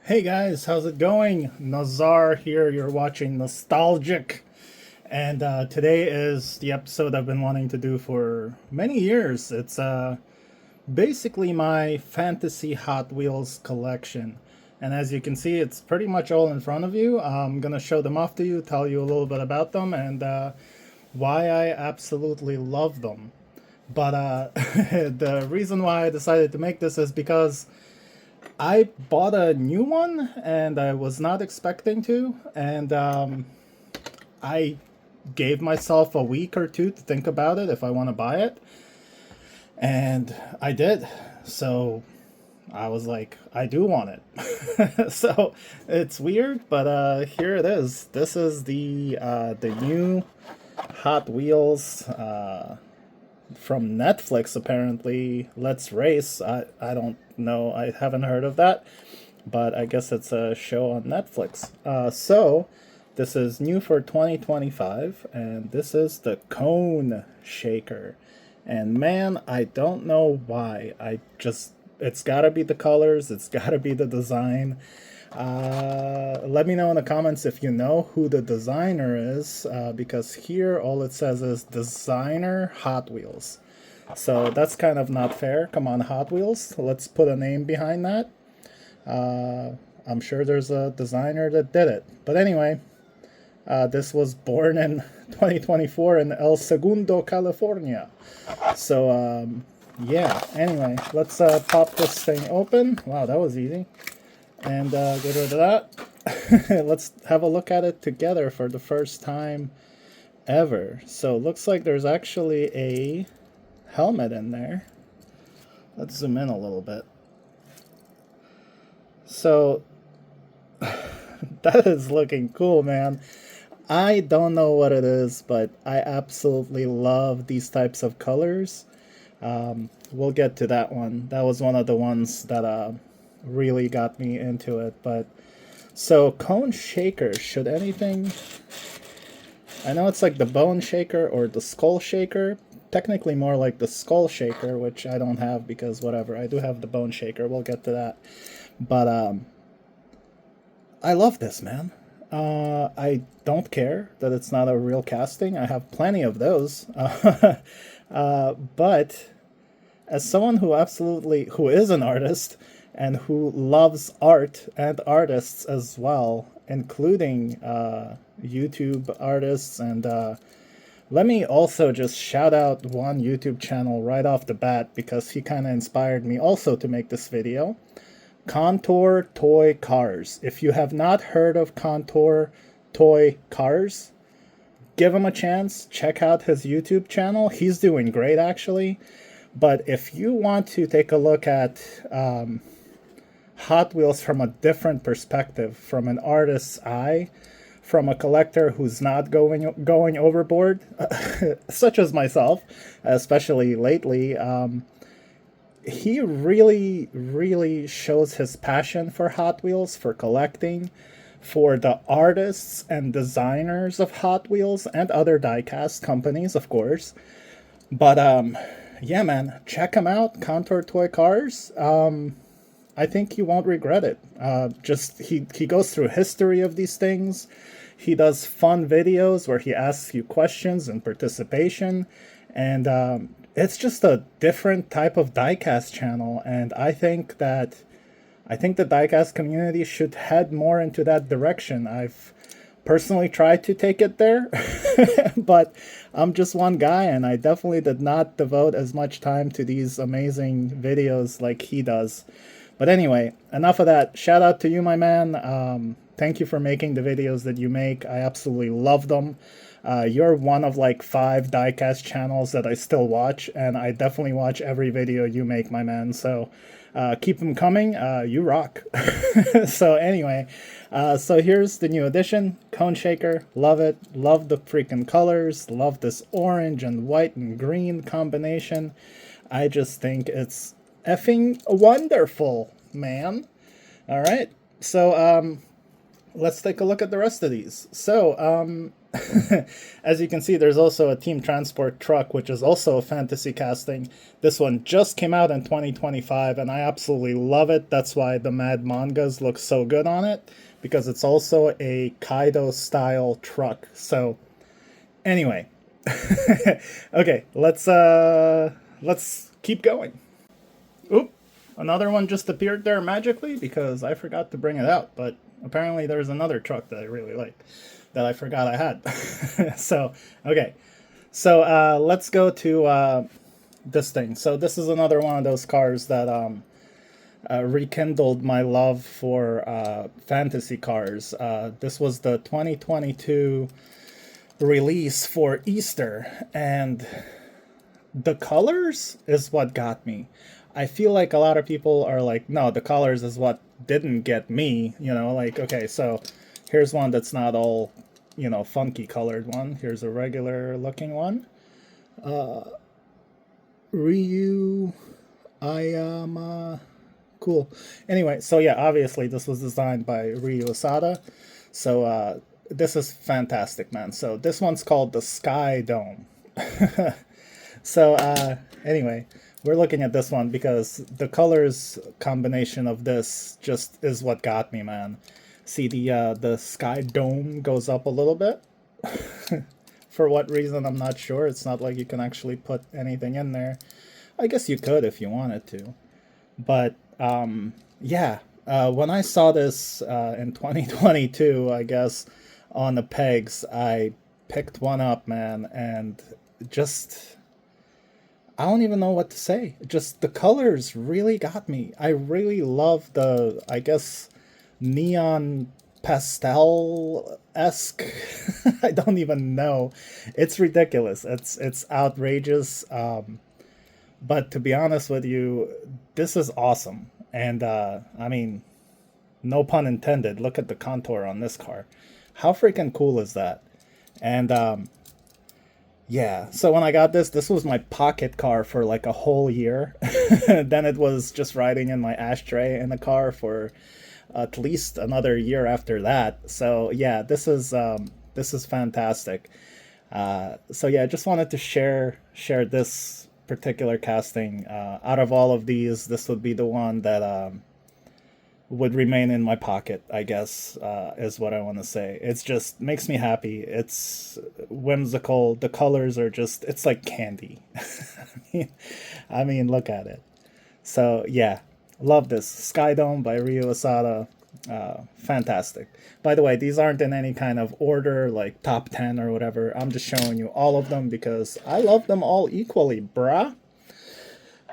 Hey guys, how's it going? Nazar here, you're watching Nostalgic. And today is the episode I've been wanting to do for many years. It's basically my fantasy Hot Wheels collection. And as you can see, it's pretty much all in front of you. I'm going to show them off to you, tell you a little bit about them, and why I absolutely love them. But the reason why I decided to make this is because I bought a new one and I was not expecting to, and I gave myself a week or two to think about it if I want to buy it, and I did. So I was like, I do want it. So it's weird, but here it is. This is the new Hot Wheels from Netflix, apparently. Let's Race. I don't know. I haven't heard of that, but I guess it's a show on Netflix. So this is new for 2025, and this is the Cone Shaker. And man, I don't know why. It's gotta be the colors, it's gotta be the design. Let me know in the comments if you know who the designer is, because here all it says is designer Hot Wheels. So that's kind of not fair. Come on, Hot Wheels, let's put a name behind that. I'm sure there's a designer that did it. But anyway, this was born in 2024 in El Segundo, California. So, yeah, anyway, let's pop this thing open. Wow, that was easy. And get rid of that. Let's have a look at it together for the first time ever. So it looks like there's actually a helmet in there. Let's zoom in a little bit. So that is looking cool, man. I don't know what it is, but I absolutely love these types of colors. We'll get to that one. That was one of the ones that really got me into it. But so Cone Shaker, should anything, I know it's like the Bone Shaker or the Skull Shaker, technically more like the Skull Shaker, which I don't have because whatever, I do have the Bone Shaker. We'll get to that. But I love this, man. I don't care that it's not a real casting. I have plenty of those. But as someone who is an artist and who loves art and artists as well, including YouTube artists, and let me also just shout out one YouTube channel right off the bat because he kind of inspired me also to make this video. Contour Toy Cars. If you have not heard of Contour Toy Cars, give him a chance. Check out his YouTube channel. He's doing great, actually. But if you want to take a look at Hot Wheels from a different perspective, from an artist's eye, from a collector who's not going overboard, such as myself, especially lately, he really shows his passion for Hot Wheels, for collecting, for the artists and designers of Hot Wheels and other diecast companies, of course. But yeah, man, check him out, Contour Toy Cars. I think you won't regret it. Just he goes through history of these things. He does fun videos where he asks you questions and participation, and it's just a different type of diecast channel. And I think the diecast community should head more into that direction. I've personally tried to take it there, but I'm just one guy, and I definitely did not devote as much time to these amazing videos like he does. But anyway, enough of that. Shout out to you, my man. Thank you for making the videos that you make. I absolutely love them. You're one of like 5 diecast channels that I still watch, and I definitely watch every video you make, my man. So keep them coming. You rock. So anyway, so here's the new edition, Cone Shaker. Love it. Love the freaking colors. Love this orange and white and green combination. I just think it's effing wonderful, man. All right. So let's take a look at the rest of these. So As you can see, there's also a Team Transport truck, which is also a fantasy casting. This one just came out in 2025, and I absolutely love it. That's why the Mad Mangas look so good on it, because it's also a Kaido-style truck. So, anyway. Okay, let's keep going. Oop, another one just appeared there magically because I forgot to bring it out, but apparently there's another truck that I really like that I forgot I had. So, okay. So, let's go to this thing. So, this is another one of those cars that rekindled my love for fantasy cars. This was the 2022 release for Easter, and the colors is what got me. I feel like a lot of people are like, no, the colors is what didn't get me, like, okay, so here's one that's not all, funky colored one. Here's a regular looking one. Ryu Ayama. Cool. Anyway, so yeah, obviously this was designed by Ryu Asada. So this is fantastic, man. So this one's called the Sky Dome. So anyway, we're looking at this one because the colors combination of this just is what got me, man. See, the Sky Dome goes up a little bit. For what reason, I'm not sure. It's not like you can actually put anything in there. I guess you could if you wanted to. But yeah, when I saw this in 2022, I guess, on the pegs, I picked one up, man, and just, I don't even know what to say. Just the colors really got me. I really love the, I guess, neon pastel-esque. I don't even know. It's ridiculous. It's outrageous. But to be honest with you, this is awesome. And I mean, no pun intended. Look at the contour on this car. How freaking cool is that? And yeah, so when I got this was my pocket car for like a whole year. Then it was just riding in my ashtray in the car for at least another year after that. So yeah, this is fantastic. So yeah, I just wanted to share this particular casting. Out of all of these, this would be the one that would remain in my pocket, I guess, is what I want to say. It's just makes me happy. It's whimsical. The colors are just, it's like candy. I mean, look at it. So yeah, love this. Sky Dome by Ryu Asada. Fantastic. By the way, these aren't in any kind of order, like top 10 or whatever. I'm just showing you all of them because I love them all equally, bruh.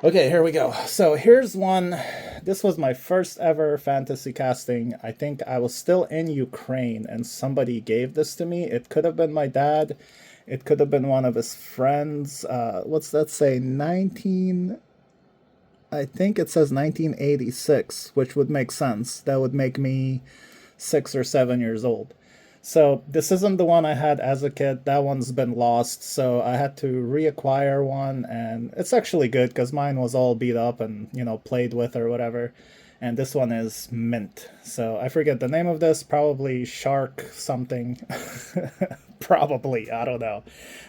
Okay, here we go. So here's one. This was my first ever fantasy casting. I think I was still in Ukraine and somebody gave this to me. It could have been my dad. It could have been one of his friends. What's that say? I think it says 1986, which would make sense. That would make me 6 or 7 years old. So this isn't the one I had as a kid. That one's been lost, so I had to reacquire one, and it's actually good because mine was all beat up and, played with or whatever. And this one is mint. So I forget the name of this, probably Shark something. Probably, I don't know.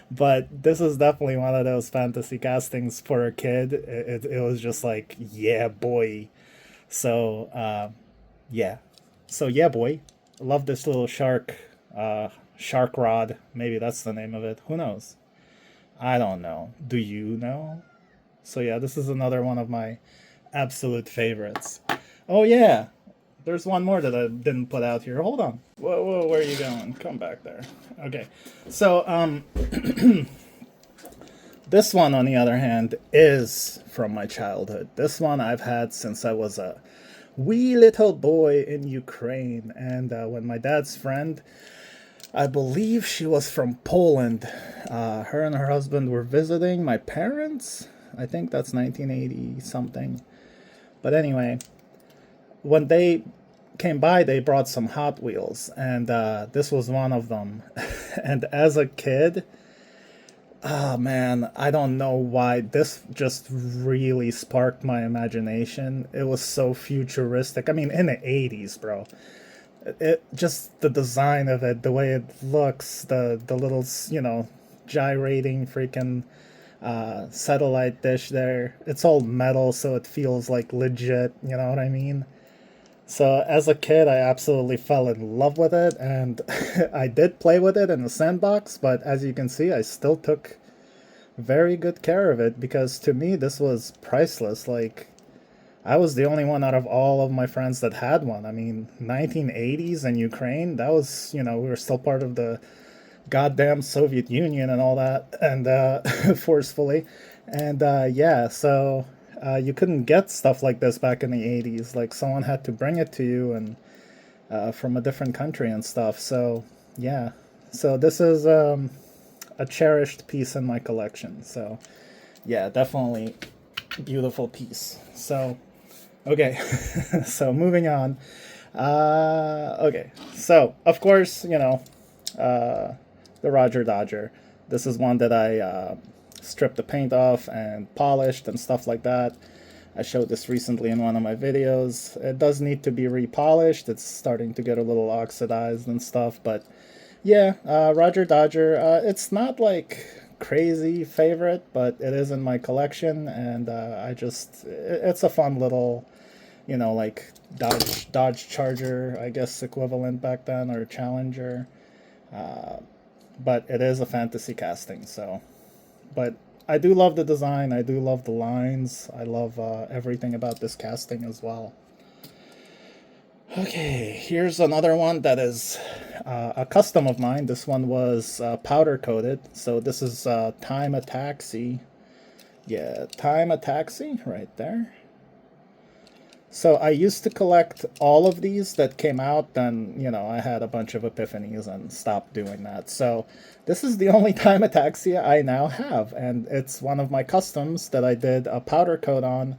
But this is definitely one of those fantasy castings for a kid. It was just like, yeah, boy. So, yeah. So, yeah, boy. Love this little shark rod. Maybe that's the name of it. Who knows? I don't know. Do you know? So yeah, this is another one of my absolute favorites. Oh yeah, there's one more that I didn't put out here. Hold on. Whoa, where are you going? Come back there. Okay. So this one, on the other hand, is from my childhood. This one I've had since I was a wee little boy in Ukraine. And when my dad's friend, I believe she was from Poland, her and her husband were visiting my parents. I think that's 1980 something. But anyway, when they came by, they brought some Hot Wheels, and this was one of them. And as a kid, oh man, I don't know why, this just really sparked my imagination. It was so futuristic. I mean, in the 80s, bro. It just the design of it, the way it looks, the little gyrating freaking satellite dish there. It's all metal, so it feels like legit. You know what I mean? So as a kid, I absolutely fell in love with it, and I did play with it in the sandbox. But as you can see, I still took very good care of it because to me this was priceless. Like I was the only one out of all of my friends that had one. I mean, 1980s in Ukraine, that was, we were still part of the goddamn Soviet Union and all that, and forcefully. And yeah, so you couldn't get stuff like this back in the 80s. Like someone had to bring it to you and from a different country and stuff. So yeah, so this is a cherished piece in my collection. So yeah, definitely beautiful piece. So okay, so moving on. Okay, so of course, the Roger Dodger. This is one that I stripped the paint off and polished and stuff like that. I showed this recently in one of my videos. It does need to be repolished. It's starting to get a little oxidized and stuff, but yeah, Roger Dodger. It's not like crazy favorite, but it is in my collection, and it's a fun little, like Dodge Charger, I guess equivalent back then, or Challenger. But it is a fantasy casting, so. But I do love the design. I do love the lines. I love everything about this casting as well. Okay, here's another one that is a custom of mine. This one was powder coated. So this is Time a Taxi. Yeah, Time a Taxi right there. So I used to collect all of these that came out, then, I had a bunch of epiphanies and stopped doing that. So this is the only Time Ataxia I now have, and it's one of my customs that I did a powder coat on,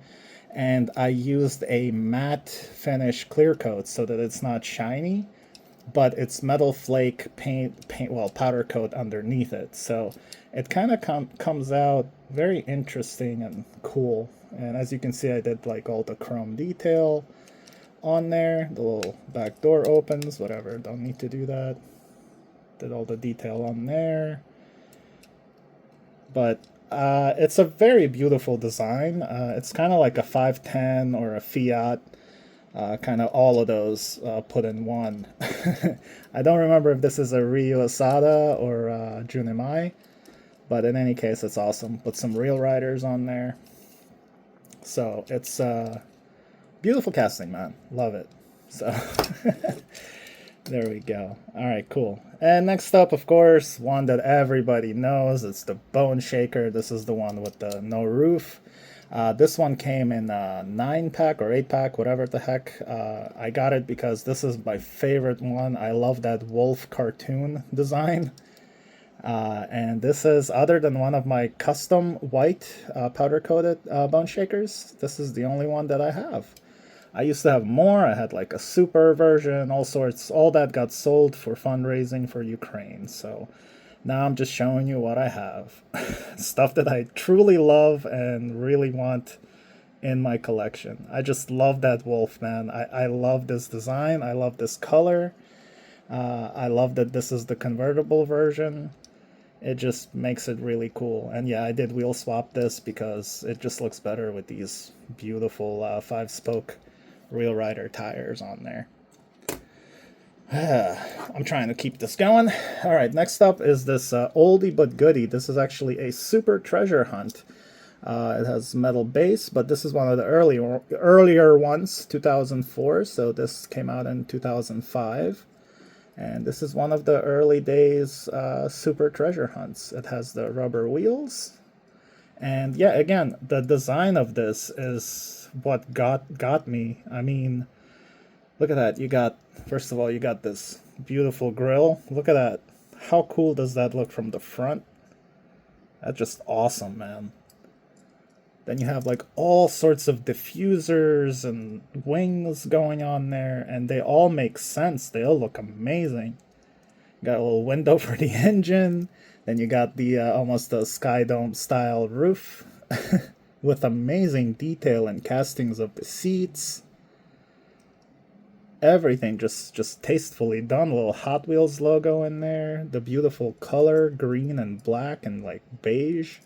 and I used a matte finish clear coat so that it's not shiny, but it's metal flake powder coat underneath it. So it kind of comes out very interesting and cool. And as you can see, I did like all the chrome detail on there. The little back door opens, whatever, don't need to do that. Did all the detail on there. But it's a very beautiful design. It's kind of like a 510 or a Fiat. Kind of all of those put in one. I don't remember if this is a Ryu Asada or Junimai, but in any case, it's awesome. Put some real riders on there. So it's beautiful casting, man. Love it. So there we go. All right, cool. And next up, of course, one that everybody knows. It's the Bone Shaker. This is the one with the no roof. This one came in a 9-pack or 8-pack, whatever the heck. I got it because this is my favorite one. I love that wolf cartoon design. And this is, other than one of my custom white powder-coated bone shakers, this is the only one that I have. I used to have more. I had like a super version, all sorts. All that got sold for fundraising for Ukraine. So now I'm just showing you what I have. Stuff that I truly love and really want in my collection. I just love that wolf, man. I love this design. I love this color. I love that this is the convertible version. It just makes it really cool. And yeah, I did wheel swap this because it just looks better with these beautiful 5-spoke Real Rider tires on there. I'm trying to keep this going. All right, next up is this oldie but goodie. This is actually a super treasure hunt. It has metal base, but this is one of the earlier ones, 2004. So this came out in 2005. And this is one of the early days super treasure hunts. It has the rubber wheels. And yeah, again, the design of this is what got me. I mean, look at that. First of all, you got this beautiful grill. Look at that. How cool does that look from the front? That's just awesome, man. Then you have like all sorts of diffusers and wings going on there, and they all make sense. They all look amazing. Got a little window for the engine. Then you got the almost a sky dome style roof with amazing detail and castings of the seats. everything just tastefully done. A little Hot Wheels logo in there, the beautiful color, green and black and like beige,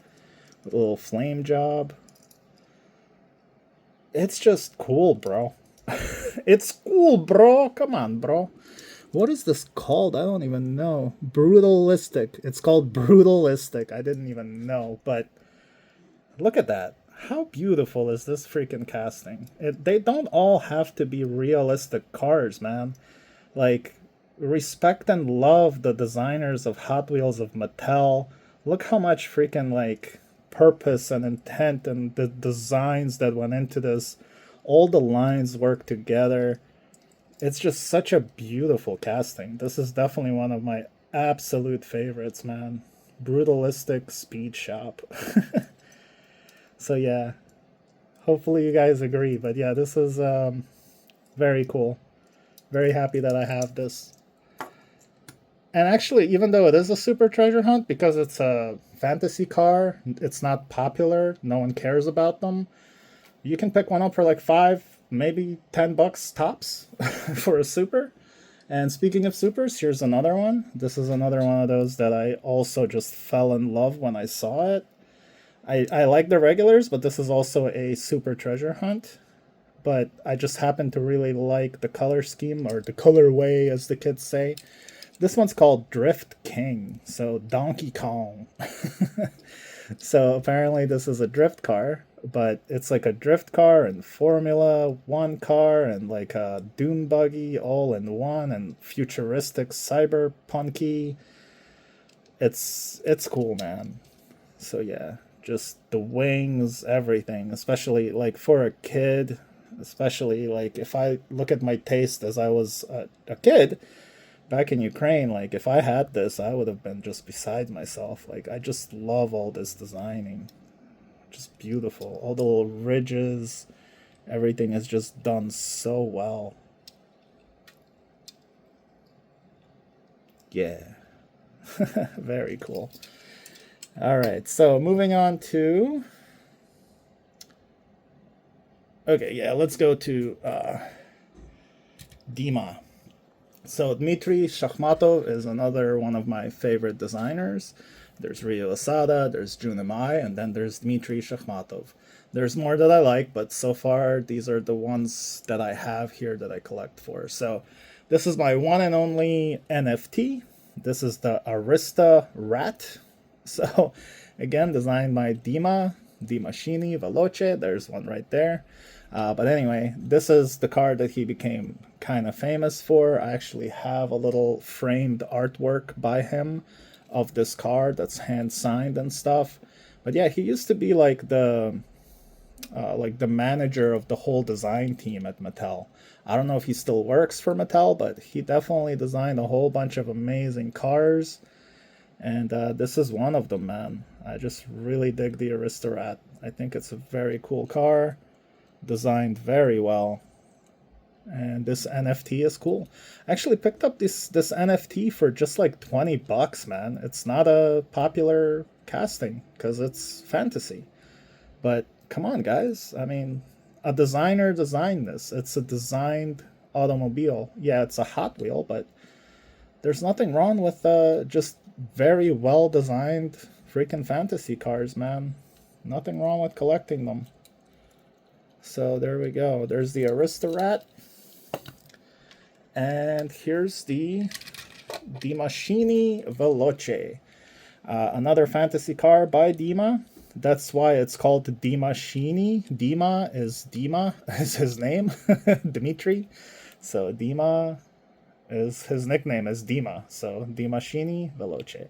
with a little flame job. It's just cool, bro. It's cool, bro. Come on, bro. What is this called? I don't even know. Brutalistic. It's called Brutalistic. I didn't even know, but look at that. How beautiful is this freaking casting? They don't all have to be realistic cars, man. Like, respect and love the designers of Hot Wheels of Mattel. Look how much freaking, like, purpose and intent and the designs that went into this. All the lines work together. It's just such a beautiful casting. This is definitely one of my absolute favorites, man. Brutalistic Speed Shop. So yeah, hopefully you guys agree. But yeah, this is very cool. Very happy that I have this. And actually, even though it is a super treasure hunt, because it's a fantasy car, it's not popular, no one cares about them, you can pick one up for like $5, maybe $10 tops for a super. And speaking of supers, here's another one. This is another one of those that I also just fell in love when I saw it. I like the regulars, but this is also a super treasure hunt. But I just happen to really like the color scheme, or the colorway, as the kids say. This one's called Drift King, so Donkey Kong. So apparently this is a drift car, but it's like a drift car and Formula One car and like a dune buggy all in one, and futuristic cyberpunky. It's cool, man. So yeah, just the wings, everything, especially like for a kid, especially like if I look at my taste as I was a kid back in Ukraine, like if I had this, I would have been just beside myself. Like I just love all this designing. Just beautiful. All the little ridges, everything is just done so well. Yeah. Very cool. All right, so moving on to... Okay, yeah, let's go to Dima. So Dmitry Shakhmatov is another one of my favorite designers. There's Ryo Asada, there's Junimai, and then there's Dmitry Shakhmatov. There's more that I like, but so far these are the ones that I have here that I collect for. So this is my one and only NFT. This is the Arista Rat. So again, designed by Dimashini Veloce. There's one right there. But anyway, this is the car that he became kind of famous for. I actually have a little framed artwork by him of this car that's hand signed and stuff. But yeah, he used to be like the manager of the whole design team at Mattel. I don't know if he still works for Mattel, but he definitely designed a whole bunch of amazing cars. And this is one of them, man. I just really dig the Aristorat. I think it's a very cool car, designed very well. And this NFT is cool. I actually picked up this NFT for just like $20, man. It's not a popular casting because it's fantasy. But come on, guys. I mean, a designer designed this. It's a designed automobile. Yeah, it's a Hot Wheel, but there's nothing wrong with just very well designed freaking fantasy cars, man. Nothing wrong with collecting them. So there we go. There's the Aristorat. And here's the Dimashini Veloce. Another fantasy car by Dima. That's why it's called Dimashini. Dima is his name. Dmitry. So Dima is his nickname is Dima. So Dimashini Veloce.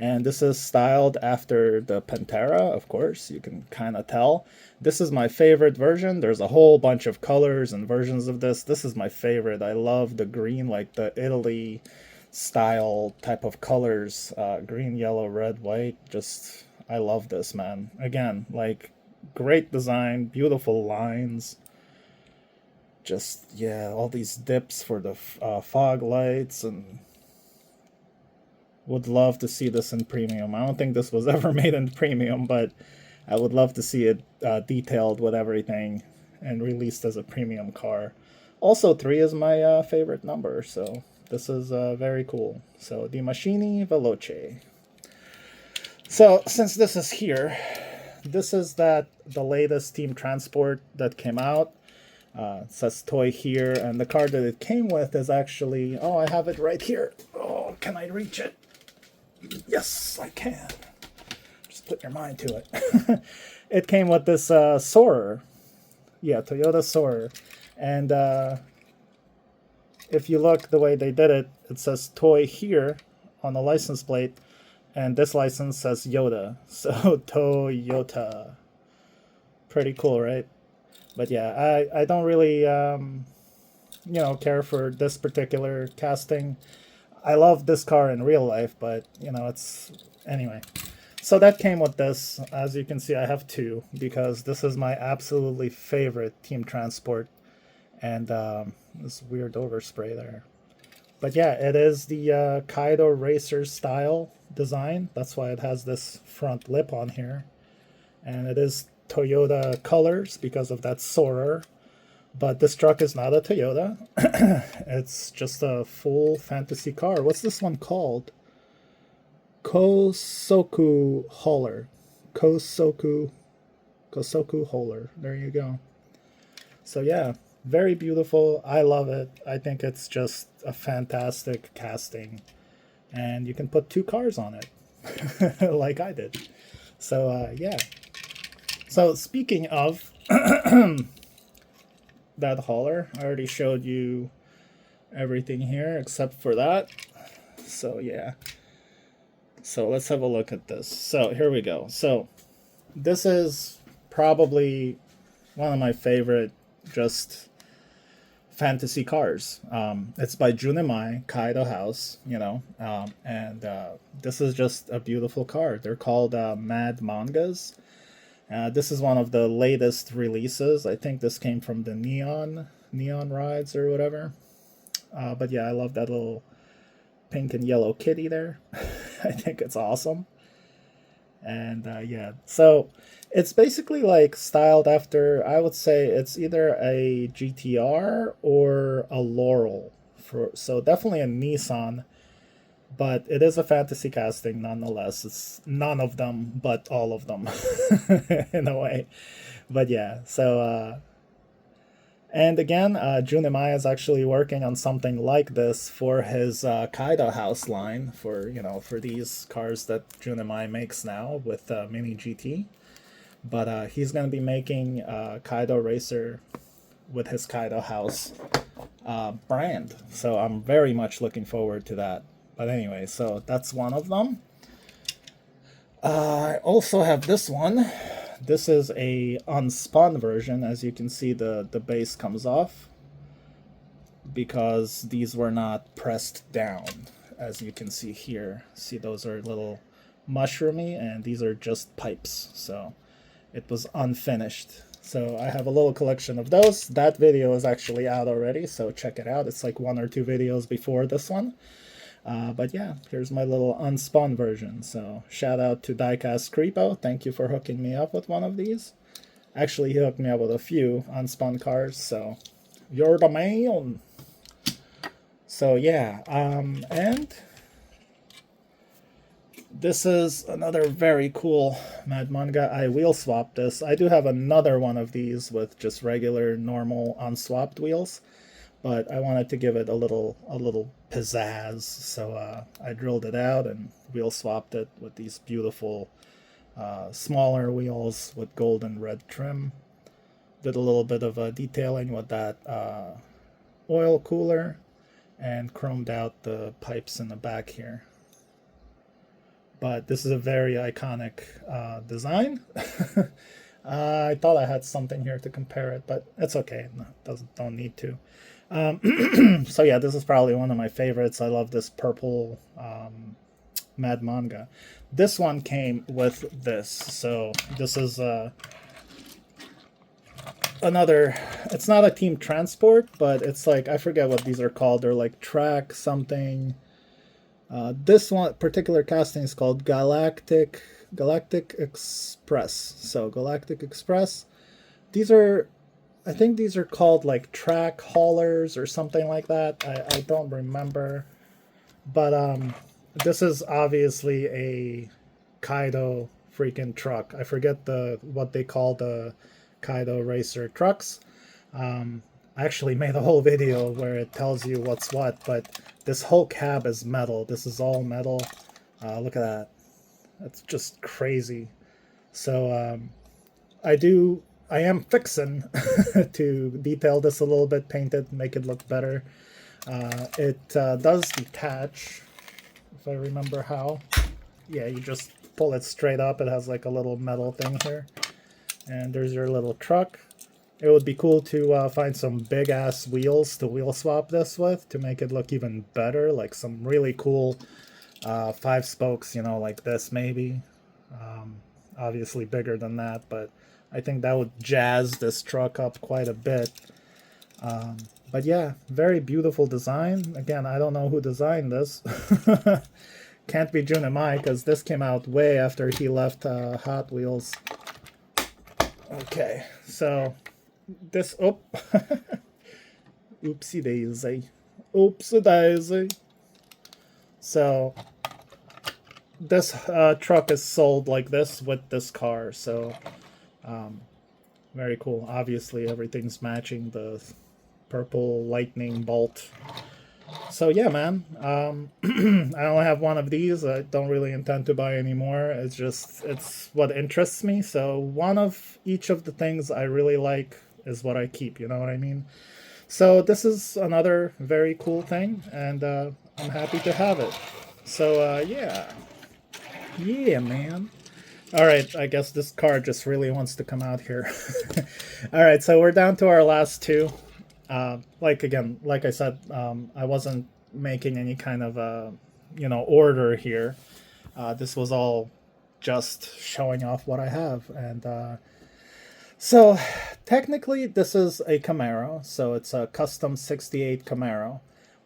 And this is styled after the Pantera, of course. You can kind of tell. This is my favorite version. There's a whole bunch of colors and versions of this. This is my favorite. I love the green, like the Italy style type of colors. Green, yellow, red, white. Just, I love this, man. Again, like, great design, beautiful lines. Just, yeah, all these dips for the fog lights, and would love to see this in premium. I don't think this was ever made in premium, but I would love to see it detailed with everything and released as a premium car. Also, 3 is my favorite number, so this is very cool. So, Dimashini Veloce. So, since this is here, this is the latest Team Transport that came out. It says toy here, and the card that it came with is actually, oh, I have it right here. Oh, can I reach it? Yes, I can. Just put your mind to it. It came with this Soarer. Yeah, Toyota Soarer. And if you look the way they did it, it says toy here on the license plate, and this license says Yoda. So Toyota. Pretty cool, right? But yeah, I don't really care for this particular casting. I love this car in real life, but it's anyway. So that came with this. As you can see, I have 2 because this is my absolutely favorite Team Transport. And this weird overspray there. But yeah, it is the Kaido Racer style design. That's why it has this front lip on here. And it is Toyota colors because of that Soarer. But this truck is not a Toyota. It's just a full fantasy car. What's this one called? Kosoku Hauler. Kosoku Hauler. There you go. So yeah, very beautiful. I love it. I think it's just a fantastic casting. And you can put 2 cars on it. Like I did. So yeah. So speaking of that hauler, I already showed you everything here except for that. So yeah. So let's have a look at this. So here we go. So this is probably one of my favorite just fantasy cars. It's by Junemai Kaido House, and this is just a beautiful car. They're called Mad Mangas. This is one of the latest releases. I think this came from the Neon Rides or whatever. But yeah, I love that little pink and yellow kitty there. I think it's awesome. And yeah, so it's basically like styled after, I would say it's either a GTR or a Laurel. So definitely a Nissan, but it is a fantasy casting nonetheless. It's none of them, but all of them in a way. But yeah, so and again, Junemai is actually working on something like this for his Kaido House line for these cars that Junemai makes now with Mini GT. But he's going to be making Kaido Racer with his Kaido House brand. So I'm very much looking forward to that. But anyway, so that's one of them. I also have this one. This is a Unspawn version. As you can see, the base comes off because these were not pressed down. As you can see here. See, those are little mushroomy, and these are just pipes. So it was unfinished. So I have a little collection of those. That video is actually out already, so check it out. It's like 1 or 2 videos before this one. But yeah, here's my little Unspawn version. So shout out to Diecast Creepo. Thank you for hooking me up with one of these. Actually, he hooked me up with a few Unspawn cars, so you're the man. So yeah, and this is another very cool Mad Manga. I wheel swapped this. I do have another one of these with just regular, normal, unswapped wheels, but I wanted to give it a little pizzazz, so I drilled it out and wheel swapped it with these beautiful smaller wheels with gold and red trim. Did a little bit of detailing with that oil cooler and chromed out the pipes in the back here. But this is a very iconic design. I thought I had something here to compare it, but it's okay. No, don't need to. So yeah, this is probably one of my favorites. I love this purple Mad Manga. This one came with this. So this is another, it's not a Team Transport, but it's like, I forget what these are called. They're like track something. This one particular casting is called Galactic Express. So Galactic Express. These are, I think these are called like track haulers or something like that. I don't remember. But this is obviously a Kaido freaking truck. I forget what they call the Kaido racer trucks. I actually made a whole video where it tells you what's what, but this whole cab is metal. This is all metal. Look at that. That's just crazy. So I am fixing to detail this a little bit, paint it, make it look better. It does detach, if I remember how. Yeah, you just pull it straight up. It has like a little metal thing here. And there's your little truck. It would be cool to find some big ass wheels to wheel swap this with to make it look even better, like some really cool 5 spokes, you know, like this maybe. Obviously bigger than that, but I think that would jazz this truck up quite a bit. But yeah, very beautiful design. Again, I don't know who designed this. Can't be Junimai, because this came out way after he left Hot Wheels. Okay, so this... Oh! Oopsie daisy. Oopsie daisy. So this truck is sold like this with this car, so very cool. Obviously everything's matching the purple lightning bolt. So yeah, man, I only have one of these. I don't really intend to buy any more. It's what interests me. So one of each of the things I really like is what I keep, you know what I mean? So this is another very cool thing, and I'm happy to have it. So yeah. Yeah, man. All right, I guess this car just really wants to come out here. All right, so we're down to our last two. Like I said, I wasn't making any kind of order here. This was all just showing off what I have, and so technically this is a Camaro, so it's a custom '68 Camaro.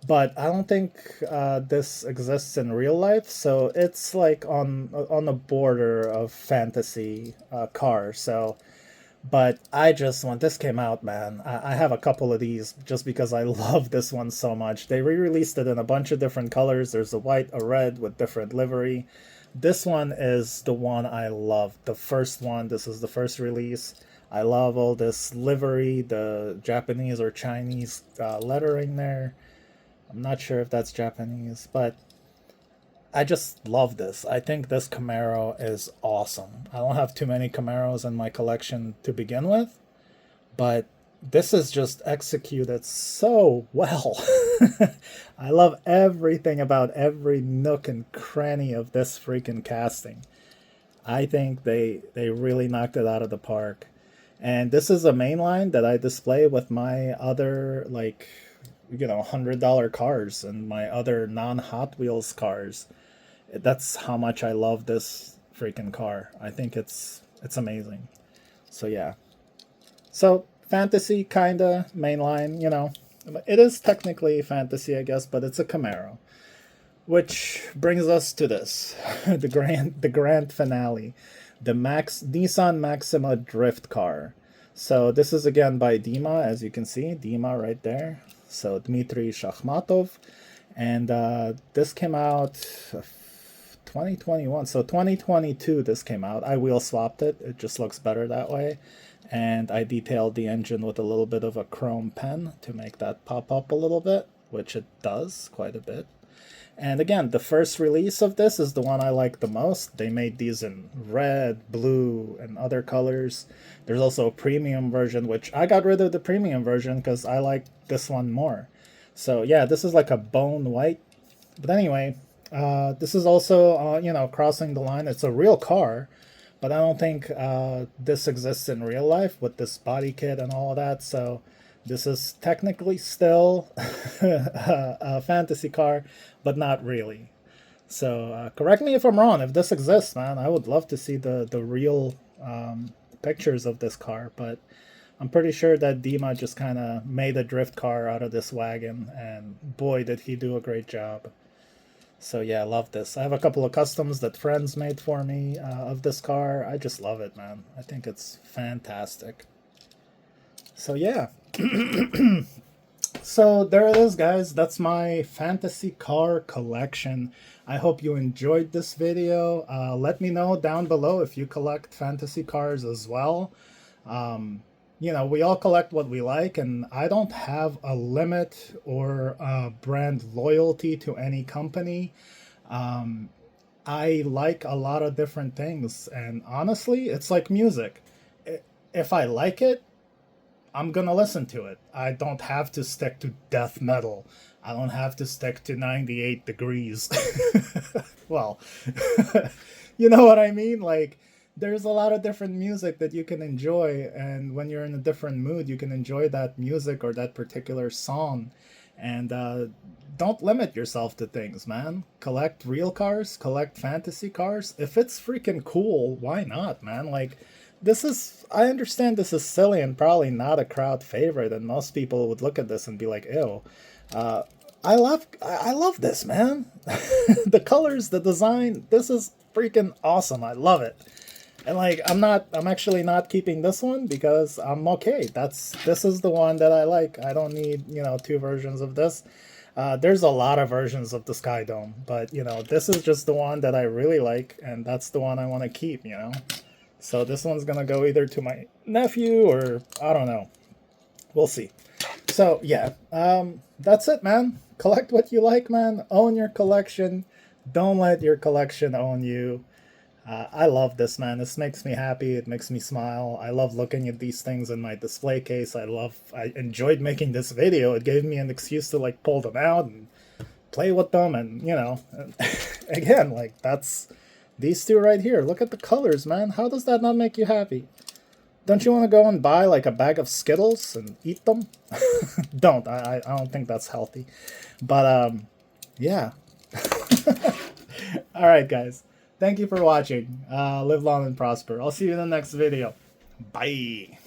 But I don't think this exists in real life, so it's like on the border of fantasy car. So, but when this came out, man, I have a couple of these just because I love this one so much. They re-released it in a bunch of different colors. There's a white, a red with different livery. This one is the one I love. The first one. This is the first release. I love all this livery, the Japanese or Chinese lettering there. I'm not sure if that's Japanese, but I just love this. I think this Camaro is awesome. I don't have too many Camaros in my collection to begin with, but this is just executed so well. I love everything about every nook and cranny of this freaking casting. I think they really knocked it out of the park. And this is a mainline that I display with my other, like, $100 cars and my other non-Hot Wheels cars. That's how much I love this freaking car. I think it's amazing. So yeah. So fantasy kinda mainline, It is technically fantasy, I guess, but it's a Camaro. Which brings us to this. the grand finale. The Nissan Maxima drift car. So this is again by Dima, as you can see. Dima right there. So Dmitry Shakhmatov, and this came out 2021. So 2022 this came out. I wheel swapped it. It just looks better that way. And I detailed the engine with a little bit of a chrome pen to make that pop up a little bit, which it does quite a bit. And again, the first release of this is the one I like the most. They made these in red, blue, and other colors. There's also a premium version, which I got rid of the premium version because I like this one more. So yeah, this is like a bone white. But anyway, this is also, crossing the line. It's a real car, but I don't think this exists in real life with this body kit and all of that. So this is technically still a fantasy car, but not really. So correct me if I'm wrong. If this exists, man, I would love to see the real pictures of this car. But I'm pretty sure that Dima just kind of made a drift car out of this wagon, and boy, did he do a great job. So yeah, I love this. I have a couple of customs that friends made for me of this car. I just love it, man. I think it's fantastic. So yeah. So there it is, guys. That's my fantasy car collection. I hope you enjoyed this video. Let me know down below if you collect fantasy cars as well. You know, we all collect what we like, and I don't have a limit or brand loyalty to any company. I like a lot of different things, and honestly, it's like music. If I like it, I'm gonna listen to it. I don't have to stick to death metal. I don't have to stick to 98 degrees. Well, you know what I mean? Like, there's a lot of different music that you can enjoy, and when you're in a different mood, you can enjoy that music or that particular song. And don't limit yourself to things, man. Collect real cars, collect fantasy cars. If it's freaking cool, why not, man? Like, this is, I understand this is silly and probably not a crowd favorite, and most people would look at this and be like, ew. Uh, I love this, man. The colors, the design, this is freaking awesome. I love it. And like, I'm actually not keeping this one because I'm okay. This is the one that I like. I don't need, you know, two versions of this. There's a lot of versions of the Sky Dome, but you know, this is just the one that I really like, and that's the one I want to keep, you know. So this one's gonna go either to my nephew or I don't know. We'll see. So yeah, that's it, man. Collect what you like, man. Own your collection. Don't let your collection own you. I love this, man. This makes me happy. It makes me smile. I love looking at these things in my display case. I enjoyed making this video. It gave me an excuse to like pull them out and play with them, and you know, again, like that's these two right here. Look at the colors, man. How does that not make you happy? Don't you want to go and buy like a bag of Skittles and eat them? Don't. I don't think that's healthy. But yeah. All right, guys. Thank you for watching. Live long and prosper. I'll see you in the next video. Bye.